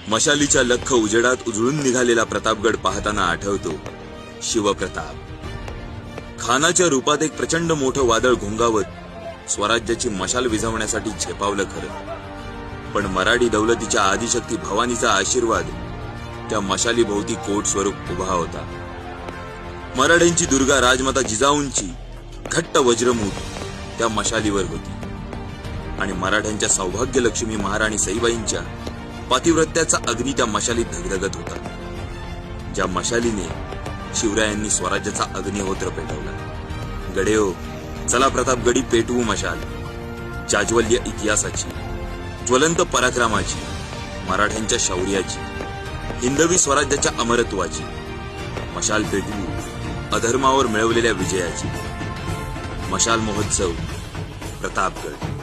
मशालीच्या लख्ख उजेडात उजळून निघालेला प्रतापगड पाहताना आठवतो शिवप्रताप. खानाच्या रूपात एक प्रचंड मोठं वादळ घोंगावत स्वराज्याची मशाल विझवण्यासाठी झेपावलं खरं, पण मराठी दौलतीच्या आदिशक्ती भवानीचा आशीर्वाद त्या मशालीभोवती कोट स्वरूप उभा होता. मराठ्यांची दुर्गा राजमाता जिजाऊंची घट्ट वज्रमूठ त्या मशालीवर होती आणि मराठ्यांच्या सौभाग्य लक्ष्मी महाराणी सईबाईंच्या पातिव्रत्याचा अग्नी त्या मशालीत धगधगत होता, ज्या मशालीने शिवरायांनी स्वराज्याचा अग्निहोत्र पेटवला. गडेओ, चला प्रतापगडी पेटवू मशाल. जाज्वल्य इतिहासाची, ज्वलंत पराक्रमाची, मराठ्यांच्या शौर्याची, हिंदवी स्वराज्याच्या अमरत्वाची मशाल पेटवू, अधर्मावर मिळवलेल्या विजयाची. मशाल महोत्सव, प्रतापगड.